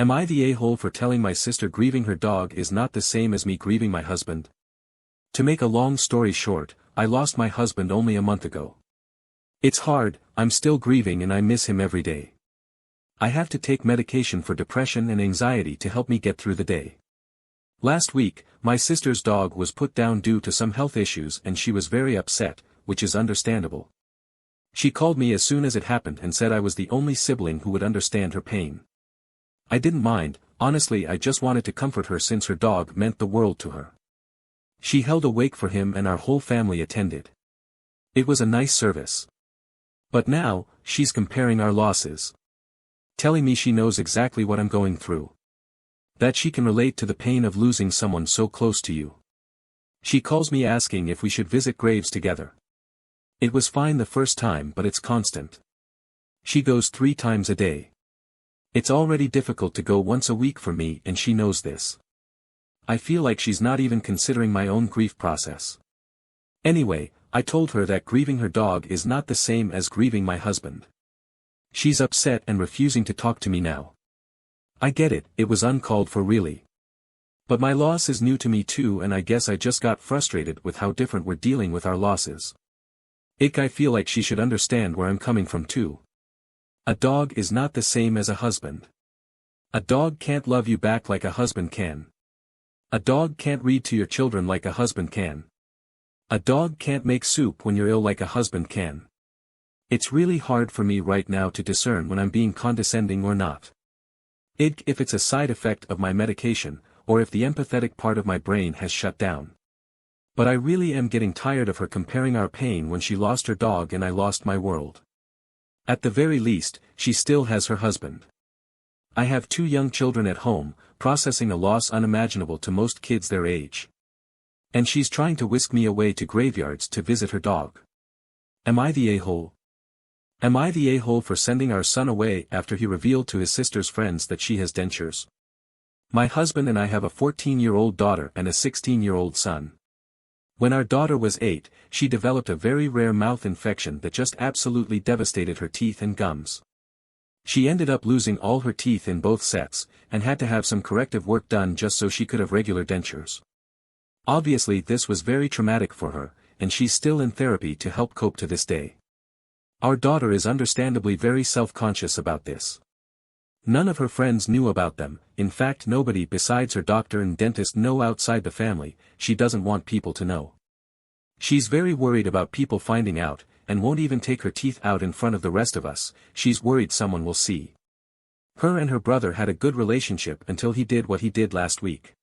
Am I the a-hole for telling my sister grieving her dog is not the same as me grieving my husband? To make a long story short, I lost my husband only a month ago. It's hard, I'm still grieving and I miss him every day. I have to take medication for depression and anxiety to help me get through the day. Last week, my sister's dog was put down due to some health issues and she was very upset, which is understandable. She called me as soon as it happened and said I was the only sibling who would understand her pain. I didn't mind, honestly I just wanted to comfort her since her dog meant the world to her. She held a wake for him and our whole family attended. It was a nice service. But now, she's comparing our losses. Telling me she knows exactly what I'm going through. That she can relate to the pain of losing someone so close to you. She calls me asking if we should visit graves together. It was fine the first time but it's constant. She goes 3 times a day. It's already difficult to go once a week for me and she knows this. I feel like she's not even considering my own grief process. Anyway, I told her that grieving her dog is not the same as grieving my husband. She's upset and refusing to talk to me now. I get it, it was uncalled for really. But my loss is new to me too and I guess I just got frustrated with how different we're dealing with our losses. I feel like she should understand where I'm coming from too. A dog is not the same as a husband. A dog can't love you back like a husband can. A dog can't read to your children like a husband can. A dog can't make soup when you're ill like a husband can. It's really hard for me right now to discern when I'm being condescending or not. If it's a side effect of my medication, or if the empathetic part of my brain has shut down. But I really am getting tired of her comparing our pain when she lost her dog and I lost my world. At the very least, she still has her husband. I have 2 young children at home, processing a loss unimaginable to most kids their age. And she's trying to whisk me away to graveyards to visit her dog. Am I the a-hole? Am I the a-hole for sending our son away after he revealed to his sister's friends that she has dentures? My husband and I have a 14-year-old daughter and a 16-year-old son. When our daughter was 8, she developed a very rare mouth infection that just absolutely devastated her teeth and gums. She ended up losing all her teeth in both sets, and had to have some corrective work done just so she could have regular dentures. Obviously this was very traumatic for her, and she's still in therapy to help cope to this day. Our daughter is understandably very self-conscious about this. None of her friends knew about them, in fact nobody besides her doctor and dentist know outside the family, she doesn't want people to know. She's very worried about people finding out, and won't even take her teeth out in front of the rest of us, she's worried someone will see. Her and her brother had a good relationship until he did what he did last week.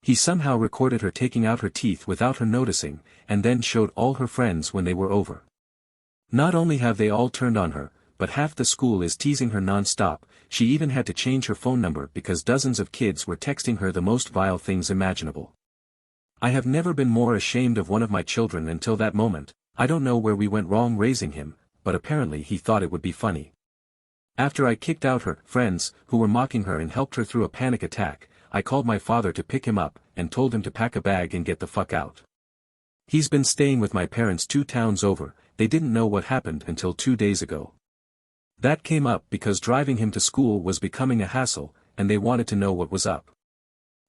He somehow recorded her taking out her teeth without her noticing, and then showed all her friends when they were over. Not only have they all turned on her, but half the school is teasing her non-stop, she even had to change her phone number because dozens of kids were texting her the most vile things imaginable. I have never been more ashamed of one of my children until that moment. I don't know where we went wrong raising him, but apparently he thought it would be funny. After I kicked out her friends, who were mocking her and helped her through a panic attack, I called my father to pick him up, and told him to pack a bag and get the fuck out. He's been staying with my parents 2 towns over, they didn't know what happened until 2 days ago. That came up because driving him to school was becoming a hassle, and they wanted to know what was up.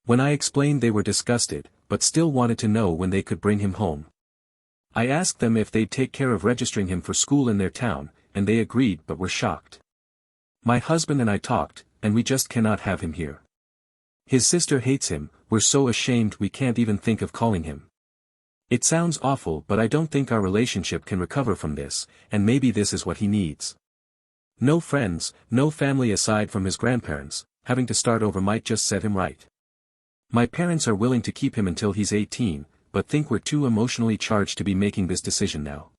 When I explained they were disgusted, but still wanted to know when they could bring him home. I asked them if they'd take care of registering him for school in their town, and they agreed but were shocked. My husband and I talked, and we just cannot have him here. His sister hates him, we're so ashamed we can't even think of calling him. It sounds awful but I don't think our relationship can recover from this, and maybe this is what he needs. No friends, no family aside from his grandparents, having to start over might just set him right. My parents are willing to keep him until he's 18, but think we're too emotionally charged to be making this decision now.